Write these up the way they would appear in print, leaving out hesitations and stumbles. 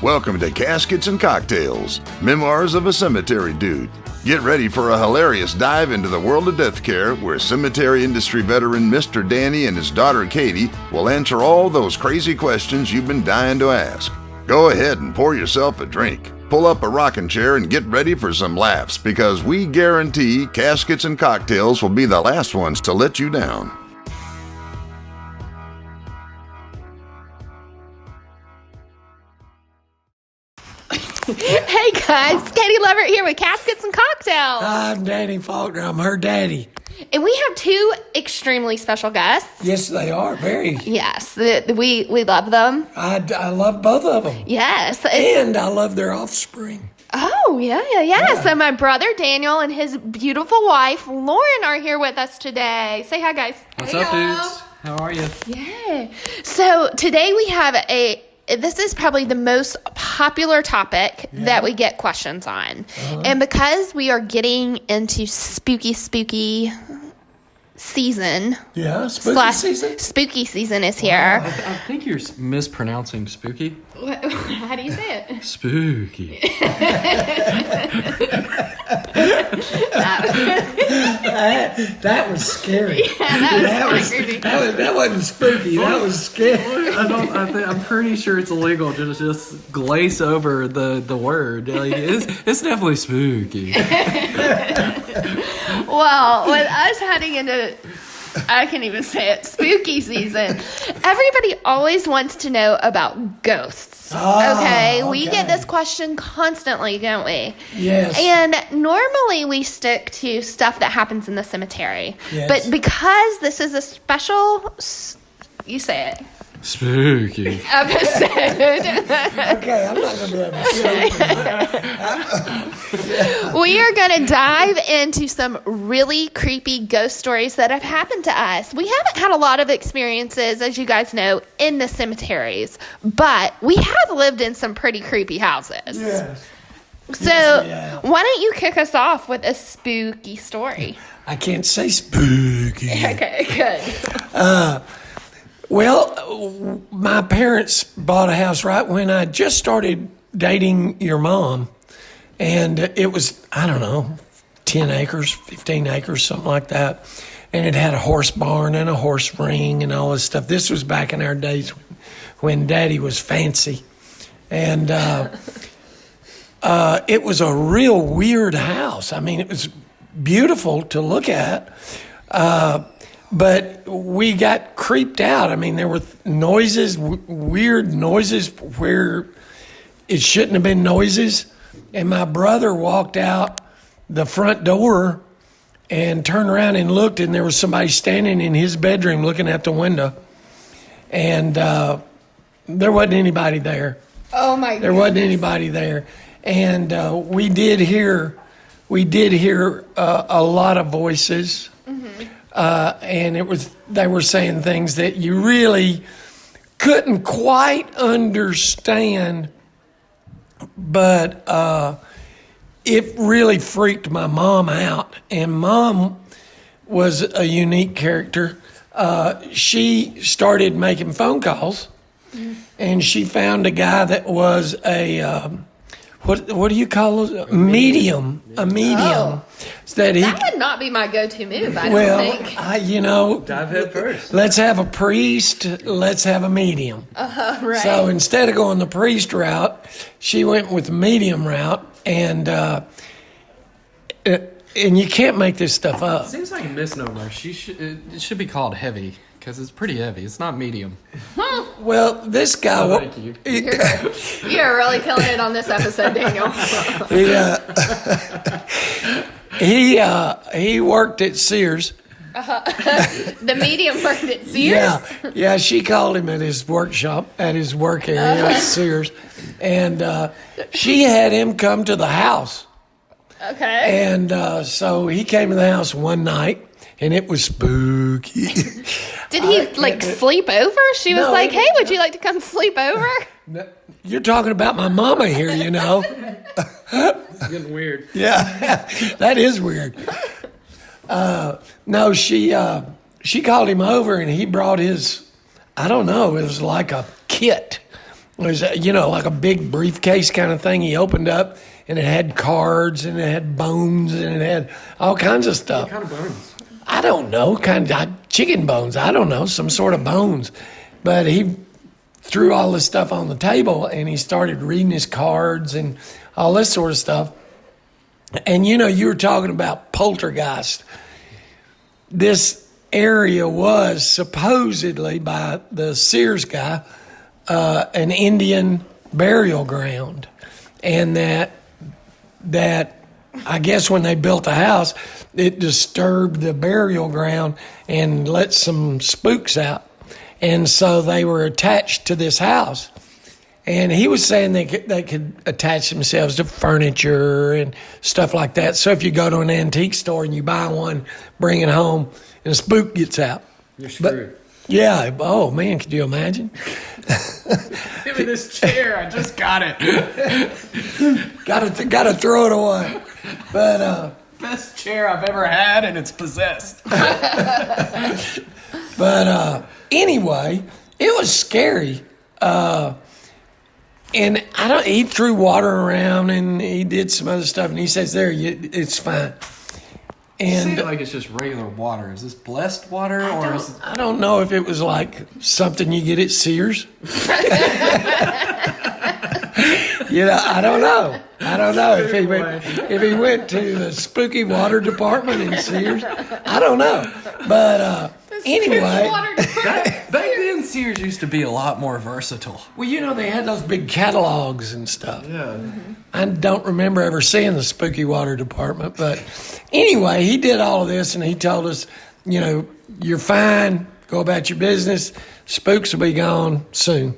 Welcome to Caskets and Cocktails, Memoirs of a Cemetery Dude. Get ready for a hilarious dive into the world of death care where cemetery industry veteran Mr. Danny and his daughter Katie will answer all those crazy questions you've been dying to ask. Go ahead and pour yourself a drink, pull up a rocking chair, and get ready for some laughs because we guarantee Caskets and Cocktails will be the last ones to let you down. Hey guys, Katie Leverett here with Caskets and Cocktails. I'm Danny Faulkner. I'm her daddy. And we have two extremely special guests. Yes, they are. Very. Yes, we love them. I love both of them. Yes. And I love their offspring. Oh, yeah. So my brother Daniel and his beautiful wife Lauren are here with us today. Say hi, guys. What's up, dudes? How are you? Yeah. So today we have this is probably the most popular topic that we get questions on. And because we are getting into spooky season. Yeah, spooky season. Spooky season is here. I think you're mispronouncing spooky. How do you say it? Spooky. That was scary. Yeah, that was creepy. That wasn't spooky. That was scary. I'm pretty sure it's illegal to just glaze over the word. Like, it's definitely spooky. Well, with us heading into, I can't even say it, spooky season, everybody always wants to know about ghosts. Okay? We get this question constantly, don't we? Yes. And normally we stick to stuff that happens in the cemetery. Yes. But because this is a special, you say it, Spooky. episode. Okay, I'm not going to do that. We are going to dive into some really creepy ghost stories that have happened to us. We haven't had a lot of experiences, as you guys know, in the cemeteries, but we have lived in some pretty creepy houses. Yes. So why don't you kick us off with a spooky story? I can't say spooky. Okay, good. Well, my parents bought a house right when I just started dating your mom. And it was, I don't know, 10 acres, 15 acres, something like that. And it had a horse barn and a horse ring and all this stuff. This was back in our days when Daddy was fancy. And it was a real weird house. I mean, it was beautiful to look at. But we got creeped out. I mean, there were noises, weird noises where it shouldn't have been noises. And my brother walked out the front door and turned around and looked, and there was somebody standing in his bedroom looking out the window. And there wasn't anybody there. Oh, my God. There wasn't anybody there. And we did hear a lot of voices. Mm-hmm. And they were saying things that you really couldn't quite understand, but it really freaked my mom out. And Mom was a unique character. She started making phone calls, and she found a guy that was a what do you call those? Medium. A medium. Oh. That would not be my go-to move, I don't think. Dive head first. Let's have a priest. Let's have a medium. Right. So instead of going the priest route, she went with the medium route, and you can't make this stuff up. It seems like a misnomer. It should be called heavy because it's pretty heavy. It's not medium. Well, this guy. Thank you. You're really killing it on this episode, Daniel. He worked at Sears. The medium worked at Sears? Yeah, she called him at his workshop, at his work area at Sears. And she had him come to the house. Okay. And so he came to the house one night, and it was spooky. Did he, sleep over? She was like, hey, would you like to come sleep over? You're talking about my mama here, you know. It's getting weird. Yeah, that is weird. No, she called him over, and he brought his, I don't know, it was like a kit It was, like a big briefcase kind of thing he opened up, and it had cards, and it had bones, and it had all kinds of stuff. What kind of bones? I don't know, kind of chicken bones. I don't know, some sort of bones. But he threw all this stuff on the table, and he started reading his cards and all this sort of stuff. And, you were talking about poltergeist. This area was supposedly, by the Sears guy, an Indian burial ground. And that I guess when they built the house, it disturbed the burial ground and let some spooks out. And so they were attached to this house. And he was saying they could attach themselves to furniture and stuff like that. So if you go to an antique store and you buy one, bring it home, and a spook gets out. You're screwed. Yeah. Oh, man, could you imagine? Give me this chair. I just got it. Gotta throw it away. But best chair I've ever had, and it's possessed. But anyway, it was scary. And he threw water around and he did some other stuff, and he says, it's fine. And like it's just regular water. Is this blessed water, or is it... I don't know if it was like something you get at Sears. I don't know. If he went to the spooky water department in Sears. I don't know. But anyway, back then Sears used to be a lot more versatile. Well, they had those big catalogs and stuff. Yeah. Mm-hmm. I don't remember ever seeing the spooky water department, but anyway, he did all of this, and he told us, you're fine, go about your business, spooks will be gone soon.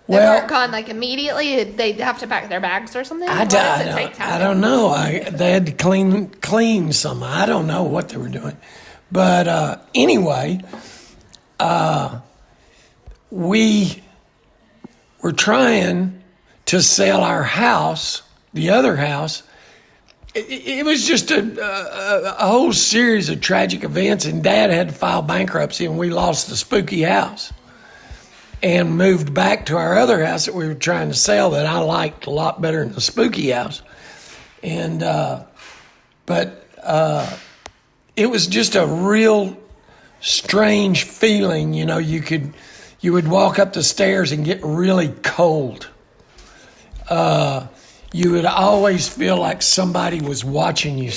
They weren't gone like immediately. They'd have to pack their bags or something. I don't know. They had to clean some. I don't know what they were doing, but anyway, we were trying to sell our house, the other house. It was just a whole series of tragic events, and Dad had to file bankruptcy, and we lost the spooky house and moved back to our other house that we were trying to sell that I liked a lot better than the spooky house. And but it was just a real strange feeling. You would walk up the stairs and get really cold. You would always feel like somebody was watching you.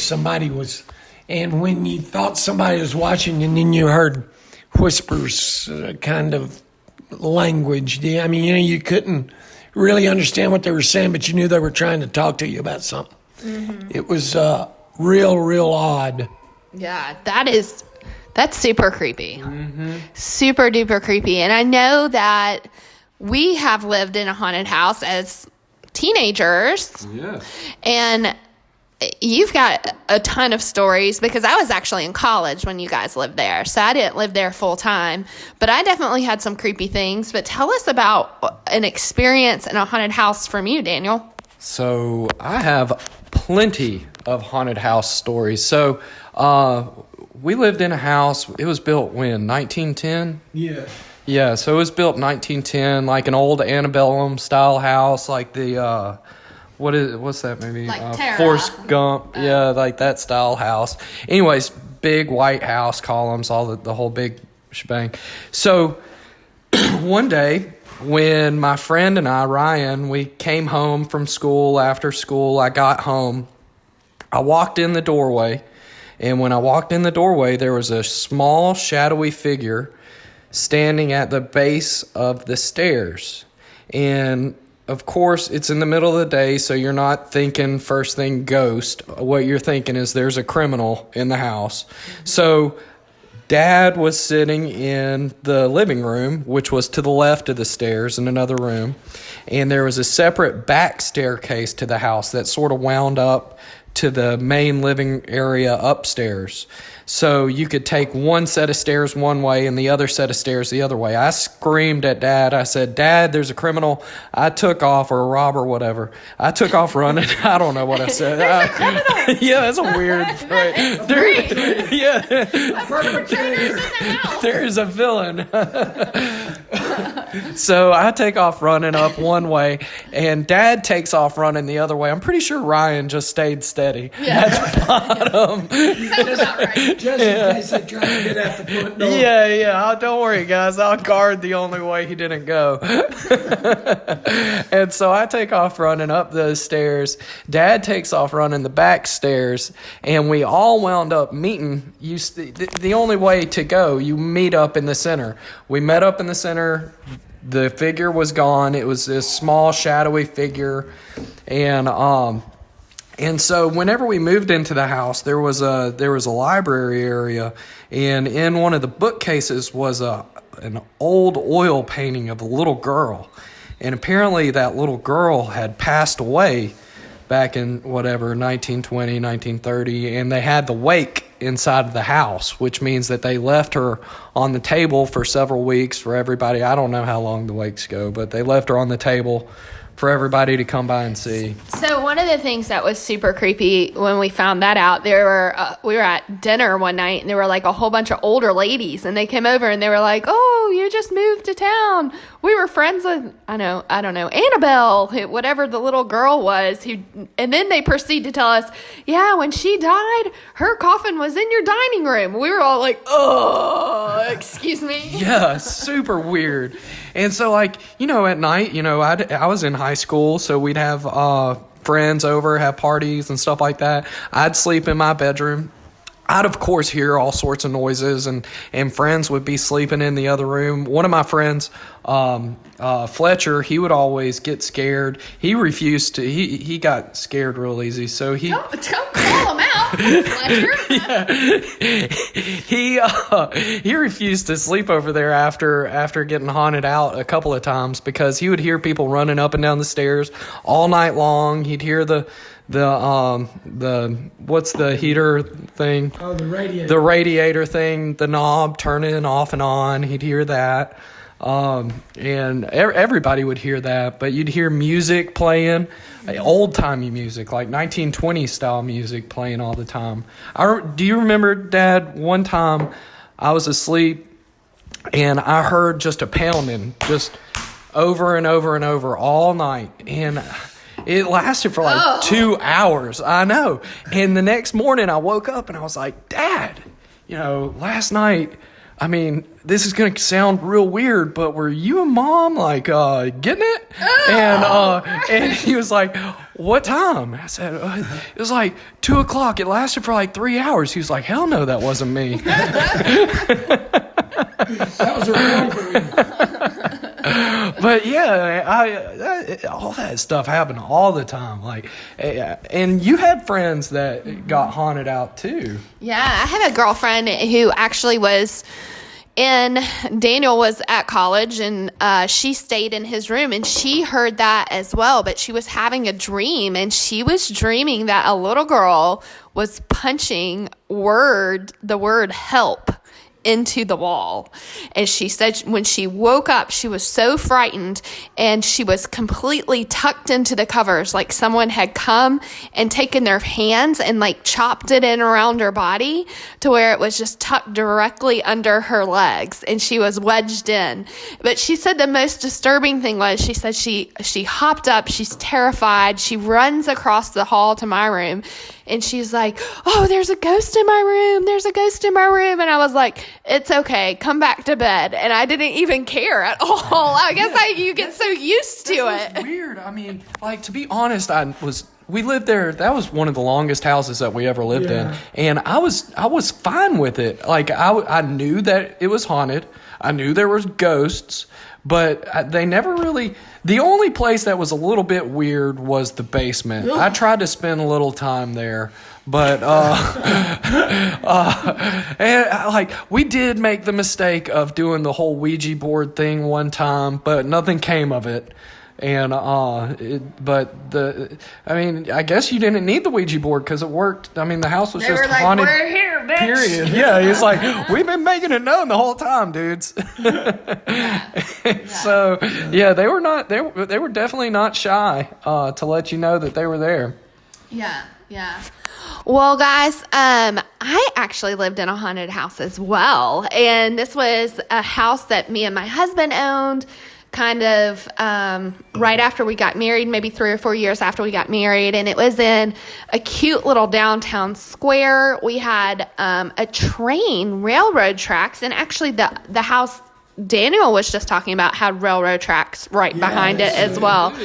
And when you thought somebody was watching you, and then you heard whispers, kind of language. I mean, you couldn't really understand what they were saying, but you knew they were trying to talk to you about something. Mm-hmm. It was real odd. Yeah, that's super creepy. Mm-hmm. Super duper creepy. And I know that we have lived in a haunted house as teenagers. Yeah. And you've got a ton of stories, because I was actually in college when you guys lived there. So I didn't live there full time, but I definitely had some creepy things. But tell us about an experience in a haunted house from you, Daniel. So I have plenty of haunted house stories. So we lived in a house. It was built when? 1910? Yeah. Yeah, so it was built in 1910, like an old antebellum style house, like the what's that movie? Like Forrest Gump. Yeah, like that style house. Anyways, big white house, columns, all the whole big shebang. So one day when my friend and I, Ryan, we came home from school after school, I got home. I walked in the doorway, and when I walked in the doorway, there was a small shadowy figure standing at the base of the stairs. And of course, it's in the middle of the day, so you're not thinking first thing ghost. What you're thinking is there's a criminal in the house. So Dad was sitting in the living room, which was to the left of the stairs in another room. And there was a separate back staircase to the house that sort of wound up to the main living area upstairs. So you could take one set of stairs one way and the other set of stairs the other way. I screamed at Dad. I said, "Dad, there's a criminal." I took off, or a robber, whatever. I took off running. I don't know what I said. There's a criminal. Yeah, that's a weird phrase. Yeah. There is a villain. So I take off running up one way, and Dad takes off running the other way. I'm pretty sure Ryan just stayed steady at the bottom. Sounds about right. Just in case they try to get at the front door. Yeah. Oh, don't worry, guys. I'll guard the only way he didn't go. And so I take off running up those stairs. Dad takes off running the back stairs, and we all wound up meeting. The only way to go, you meet up in the center. We met up in the center. The figure was gone. It was this small, shadowy figure, and so whenever we moved into the house, there was a library area, and in one of the bookcases was an old oil painting of a little girl, and apparently that little girl had passed away back in 1920, 1930, and they had the wake inside of the house, which means that they left her on the table for several weeks for everybody. I don't know how long the wakes go, but they left her on the table for everybody to come by and see. So one of the things that was super creepy when we found that out, we were at dinner one night, and there were like a whole bunch of older ladies, and they came over and they were like, "Oh, you just moved to town. We were friends with I don't know Annabelle, whatever the little girl was." And then they proceed to tell us, "Yeah, when she died, her coffin was in your dining room." We were all like, "Oh, excuse me." Yeah, super weird. And so, at night, I was in high school, so we'd have friends over, have parties and stuff like that. I'd sleep in my bedroom. I'd, of course, hear all sorts of noises, and friends would be sleeping in the other room. One of my friends, Fletcher, he would always get scared. He refused to. He got scared real easy, so he don't call him out, Fletcher. He refused to sleep over there after getting haunted out a couple of times because he would hear people running up and down the stairs all night long. He'd hear the what's the heater thing? Oh, the radiator. The radiator thing, the knob turning off and on. He'd hear that. And everybody would hear that, but you'd hear music playing, old-timey music, like 1920s style music playing all the time. Do you remember, Dad, one time I was asleep and I heard just a pounding, just over and over and over all night, and it lasted for like 2 hours. I know. And the next morning I woke up and I was like, "Dad, last night, I mean, this is going to sound real weird, but were you and Mom getting it?" And he was like, "What time?" I said, "It was like 2:00. It lasted for like 3 hours." He was like, "Hell no, that wasn't me." That was a robbery. But yeah, all that stuff happened all the time. And you had friends that got haunted out too. Yeah, I have a girlfriend who actually Daniel was at college, and she stayed in his room, and she heard that as well, but she was having a dream, and she was dreaming that a little girl was punching the word help into the wall. And she said when she woke up, she was so frightened, and she was completely tucked into the covers, like someone had come and taken their hands and chopped it in around her body to where it was just tucked directly under her legs, and she was wedged in. But she said the most disturbing thing was, she said she hopped up, she's terrified, she runs across the hall to my room, and she's like, "Oh, there's a ghost in my room. There's a ghost in my room." And I was like, "It's okay. Come back to bed." And I didn't even care at all. I guess you get so used to it. It was weird. I mean, to be honest, we lived there. That was one of the longest houses that we ever lived in. And I was fine with it. I knew that it was haunted. I knew there was ghosts. But they never really... The only place that was a little bit weird was the basement. I tried to spend a little time there, but we did make the mistake of doing the whole Ouija board thing one time, but nothing came of it. And I guess you didn't need the Ouija board because it worked. I mean, the house was They just were like, haunted. "We're here, bitch." Period. Yeah, he's like, "We've been making it known the whole time, dudes." So yeah, they were definitely not shy to let you know that they were there. Yeah. Yeah. Well, guys, I actually lived in a haunted house as well. And this was a house that me and my husband owned kind of right after we got married, maybe 3 or 4 years after we got married. And it was in a cute little downtown square. We had a train, railroad tracks, and actually the house Daniel was just talking about had railroad tracks right behind it as well.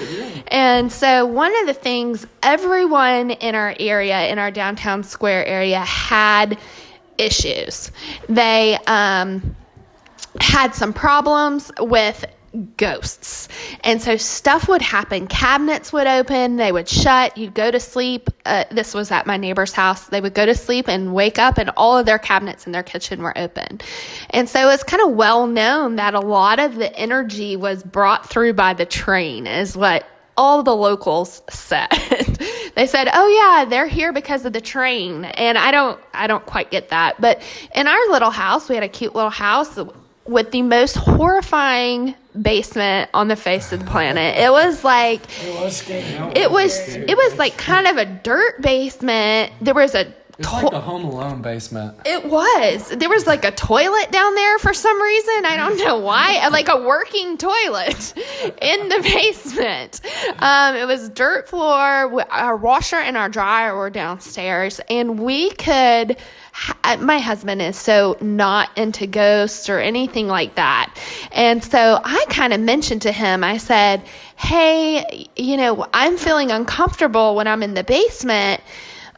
And so one of the things, everyone in our area, in our downtown square area, had issues. They had some problems with ghosts. And so stuff would happen. Cabinets would open, they would shut, you'd go to sleep. This was at my neighbor's house. They would go to sleep and wake up and all of their cabinets in their kitchen were open. And so it's kind of well known that a lot of the energy was brought through by the train, is what all the locals said. They said, oh yeah, they're here because of the train. And I don't quite get that. But in our little house, we had a cute little house with the most horrifying basement on the face of the planet. It was like, it was like kind of a dirt basement. There was It's like the Home Alone basement. It was. There was like a toilet down there for some reason. I don't know why. Like a working toilet in the basement. It was dirt floor. Our washer and our dryer were downstairs. And we could... my husband is so not into ghosts or anything like that. And so I kind of mentioned to him, I said, hey, I'm feeling uncomfortable when I'm in the basement.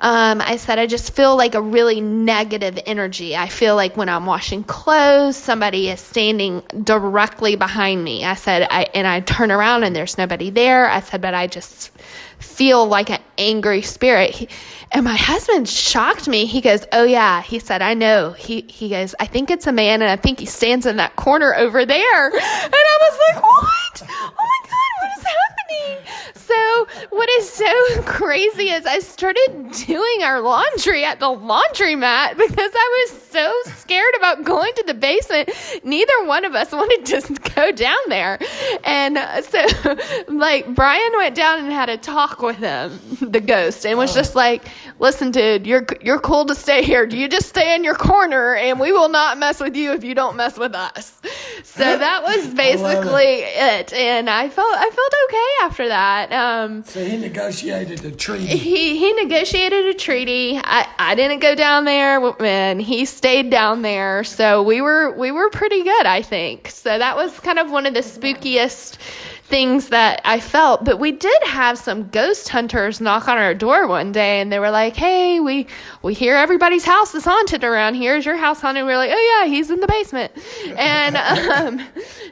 I said, I just feel like a really negative energy. I feel like when I'm washing clothes, somebody is standing directly behind me. I said, I turn around and there's nobody there. I said, but I just feel like an angry spirit. And my husband shocked me. He goes, oh yeah. He said, I know. He goes, I think it's a man, and I think he stands in that corner over there. And I was like, what? Oh my God, what is happening? So what is so crazy is I started doing our laundry at the laundromat because I was so scared about going to the basement. Neither one of us wanted to go down there. And so like Brian went down and had a talk with him, the ghost, and was just like, listen, dude, you're cool to stay here. You just stay in your corner and we will not mess with you if you don't mess with us. So that was basically it. And I felt okay after that. So he negotiated a treaty. He negotiated a treaty. I didn't go down there, and he stayed down there. So we were pretty good, I think. So that was kind of one of the spookiest things that I felt. But we did have some ghost hunters knock on our door one day, and they were like, hey, we hear everybody's house is haunted around here. Is your house haunted? And we were like, oh yeah, he's in the basement. And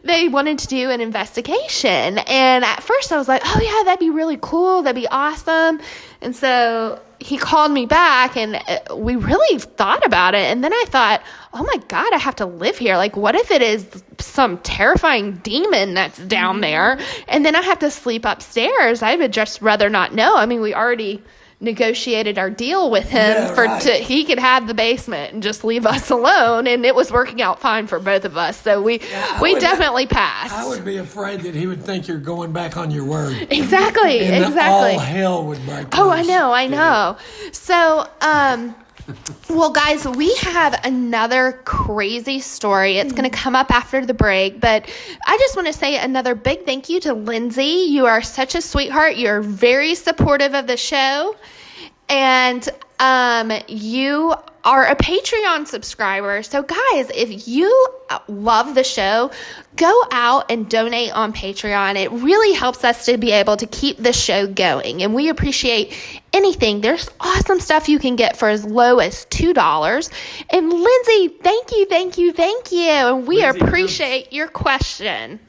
they wanted to do an investigation. And at first I was like, oh yeah, that'd be really cool. That'd be awesome. And so he called me back, and we really thought about it. And then I thought, oh my God, I have to live here. Like, what if it is some terrifying demon that's down there? And then I have to sleep upstairs. I would just rather not know. I mean, we already negotiated our deal with him he could have the basement and just leave us alone, and it was working out fine for both of us. So we definitely passed. I would be afraid that he would think you're going back on your word. Exactly. And all hell would break loose. Oh, I know. So, well, guys, we have another crazy story. It's going to come up after the break, but I just want to say another big thank you to Lindsey. You are such a sweetheart. You're very supportive of the show, and you are a Patreon subscriber. So, guys, if you love the show, go out and donate on Patreon. It really helps us to be able to keep the show going, and we appreciate anything. There's awesome stuff you can get for as low as $2. And Lindsey, thank you. And we appreciate your question.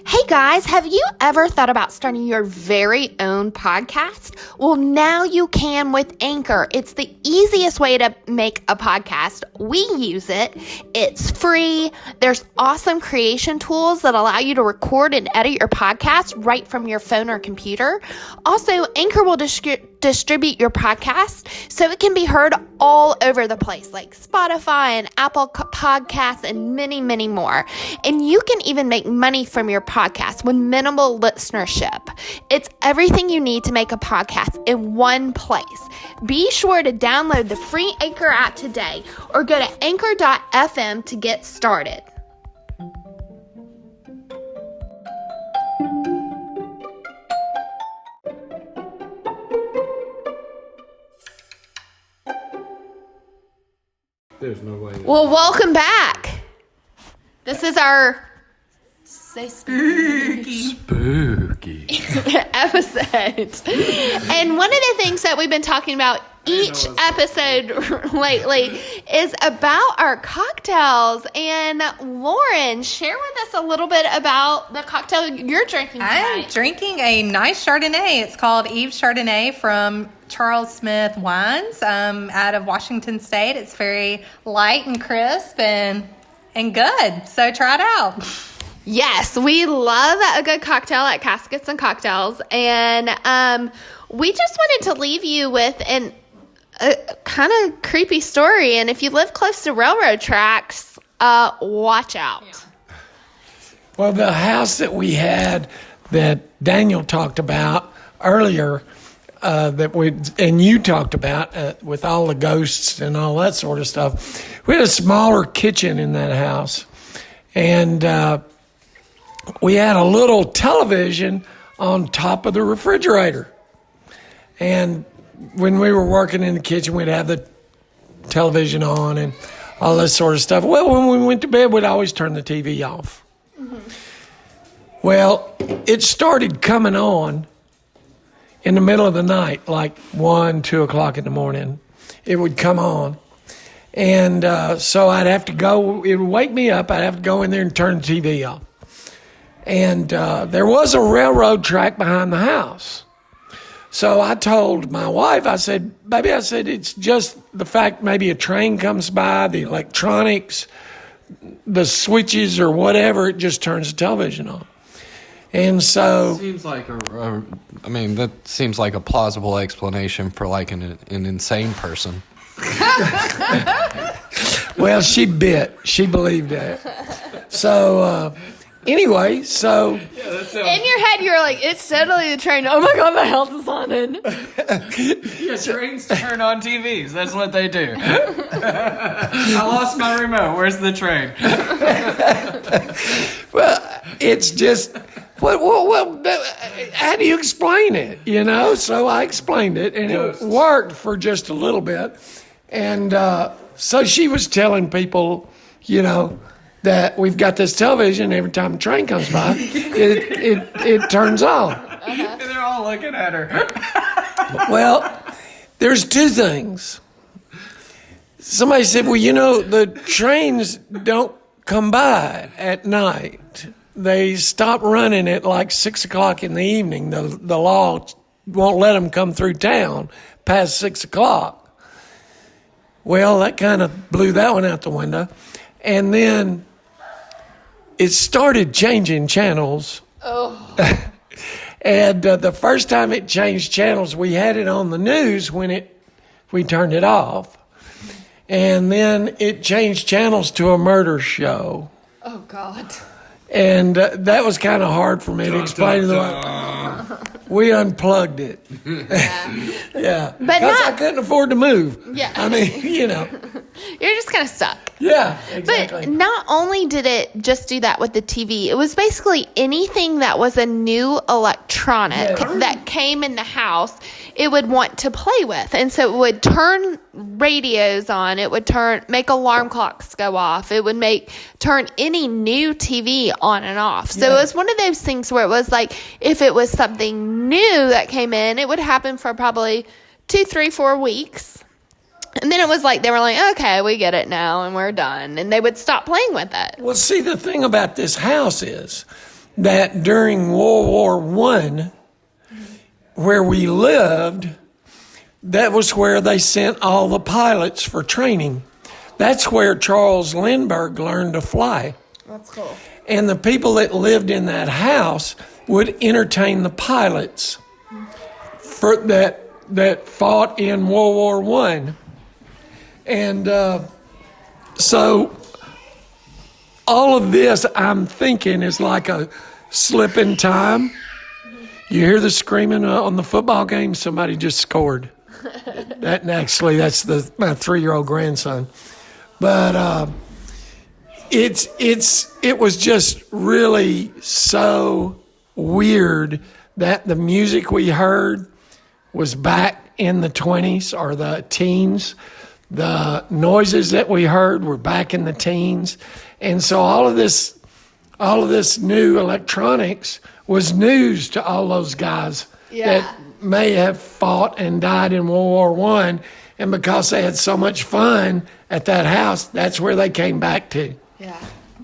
Hey guys, have you ever thought about starting your very own podcast? Well, now you can with Anchor. It's the easiest way to make a podcast. We use it. It's free. There's awesome creation tools that allow you to record and edit your podcast right from your phone or computer. Also, Anchor will distribute distribute your podcast so it can be heard all over the place, like Spotify and Apple Podcasts and many, many more. And you can even make money from your podcast with minimal listenership. It's everything you need to make a podcast in one place. Be sure to download the free Anchor app today or go to anchor.fm to get started. There's no way. Well, welcome back. This is our spooky episode. And one of the things that we've been talking about each episode lately is about our cocktails. And Lauren, share with us a little bit about the cocktail you're drinking tonight. I'm drinking a nice Chardonnay. It's called Eve Chardonnay from Charles Smith Wines out of Washington State. It's very light and crisp and good. So try it out. Yes, we love a good cocktail at Caskets and Cocktails. And we just wanted to leave you with a kind of creepy story. And if you live close to railroad tracks, watch out. Yeah. Well, the house that we had that Daniel talked about earlier, and you talked about with all the ghosts and all that sort of stuff, we had a smaller kitchen in that house. And we had a little television on top of the refrigerator. And when we were working in the kitchen, we'd have the television on and all this sort of stuff. Well, when we went to bed, we'd always turn the TV off. Mm-hmm. Well, it started coming on in the middle of the night, like 1, 2 o'clock in the morning. It would come on. And so I'd have to go, it would wake me up, I'd have to go in there and turn the TV off. And there was a railroad track behind the house. So I told my wife, I said, baby, it's just the fact maybe a train comes by, the electronics, the switches or whatever, it just turns the television on. And so... Seems like that seems like a plausible explanation for like an insane person. Well, she believed that. So... Anyway, so... In your head, you're like, it's totally the train. Oh, my God, my house is haunted. Yeah, trains turn on TVs. That's what they do. I lost my remote. Where's the train? Well, it's just... Well, how do you explain it, So I explained it, and it worked for just a little bit. And so she was telling people, that we've got this television, every time a train comes by, it turns on. Uh-huh. And they're all looking at her. Well, there's two things. Somebody said, well, the trains don't come by at night. They stop running at like 6 o'clock in the evening. The law won't let them come through town past 6 o'clock. Well, that kind of blew that one out the window. And then it started changing channels. Oh. And the first time it changed channels, we had it on the news when we turned it off. And then it changed channels to a murder show. Oh, God. And that was kind of hard for me to explain to them. We unplugged it. Yeah. But because I couldn't afford to move. Yeah. I mean, You're just kind of stuck. Yeah, exactly. But not only did it just do that with the TV, it was basically anything that was a new electronic that came in the house, it would want to play with. And so it would turn radios on. It would make alarm clocks go off. It would turn any new TV on and off. So it was one of those things where it was like, if it was something new that came in, it would happen for probably 2, 3, 4 weeks. And then it was like, they were like, okay, we get it now and we're done. And they would stop playing with it. Well, see, the thing about this house is that during World War I, where we lived, that was where they sent all the pilots for training. That's where Charles Lindbergh learned to fly. That's cool. And the people that lived in that house would entertain the pilots for that that fought in World War One, and so all of this I'm thinking is like a slip in time. You hear the screaming on the football game. Somebody just scored. That's my 3-year-old grandson, but it was just really so weird that the music we heard was back in the 20s or the teens. The noises that we heard were back in the teens. And so all of this new electronics was news to all those guys that may have fought and died in World War One. And because they had so much fun at that house, that's where they came back to. Yeah.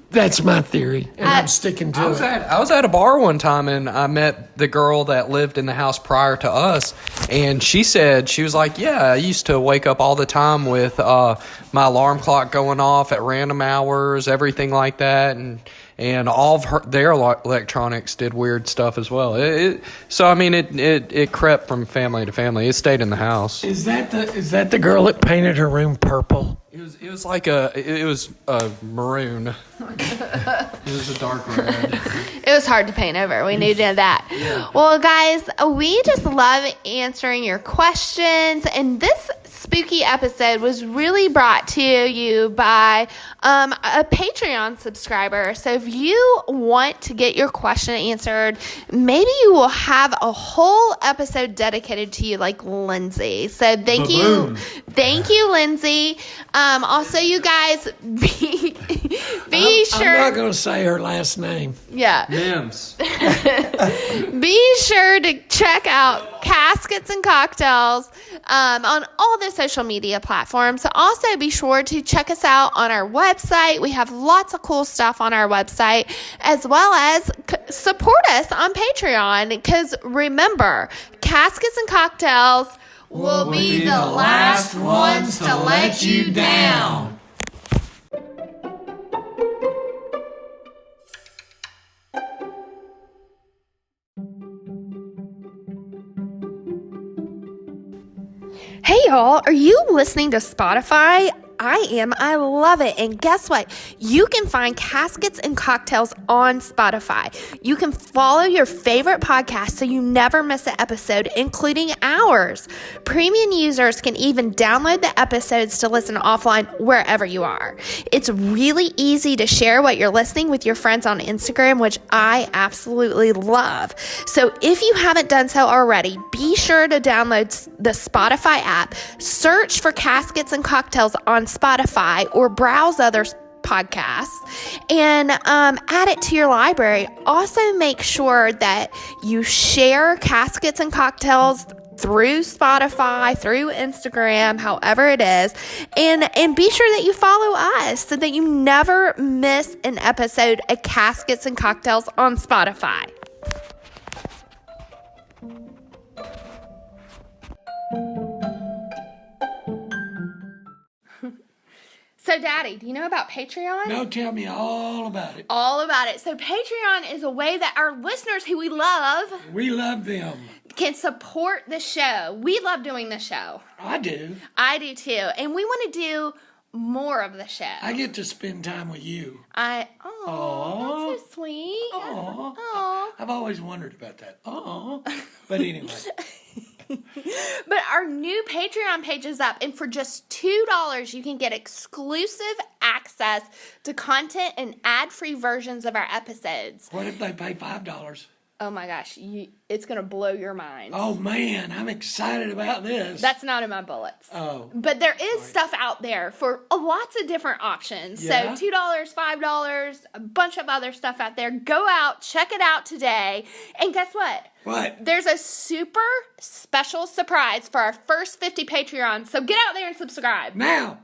That's my theory, and I'm sticking to it. I was at a bar one time, and I met the girl that lived in the house prior to us, and she was like, yeah, I used to wake up all the time with my alarm clock going off at random hours, everything like that, and all of their electronics did weird stuff as well. It crept from family to family. It stayed in the house. Is that the girl that painted her room purple? It was a maroon. It was a dark red. It was hard to paint over. We knew that. Yeah. Well, guys, we just love answering your questions, and this spooky episode was really brought to you by a Patreon subscriber. So if you want to get your question answered, maybe you will have a whole episode dedicated to you, like Lindsey. So thank you, Lindsey. Also, you guys, be sure. I'm not going to say her last name. Yeah. Mims. Be sure to check out Caskets and Cocktails on all the social media platforms. Also, be sure to check us out on our website. We have lots of cool stuff on our website, as well as support us on Patreon. Because remember, Caskets and Cocktails will be the last ones to let you down. Hey y'all, are you listening to Spotify? I am. I love it. And guess what? You can find Caskets and Cocktails on Spotify. You can follow your favorite podcast so you never miss an episode, including ours. Premium users can even download the episodes to listen offline wherever you are. It's really easy to share what you're listening with your friends on Instagram, which I absolutely love. So if you haven't done so already, be sure to download the Spotify app, search for Caskets and Cocktails on Spotify, or browse other podcasts and add it to your library. Also, make sure that you share Caskets and Cocktails through Spotify, through Instagram, however it is, and be sure that you follow us so that you never miss an episode of Caskets and Cocktails on Spotify. So, Daddy, do you know about Patreon? No, tell me all about it. All about it. So, Patreon is a way that our listeners who we love them, can support the show. We love doing the show. I do. I do too. And we want to do more of the show. I get to spend time with you. That's so sweet. Aww. I've always wondered about that. But anyway. But our new Patreon page is up, and for just $2, you can get exclusive access to content and ad-free versions of our episodes. What if they pay $5? Oh my gosh, it's going to blow your mind. Oh man, I'm excited about this. That's not in my bullets. Oh. But there is stuff out there for lots of different options. Yeah. So $2, $5, a bunch of other stuff out there. Go out, check it out today. And guess what? What? There's a super special surprise for our first 50 Patreons. So get out there and subscribe. Now.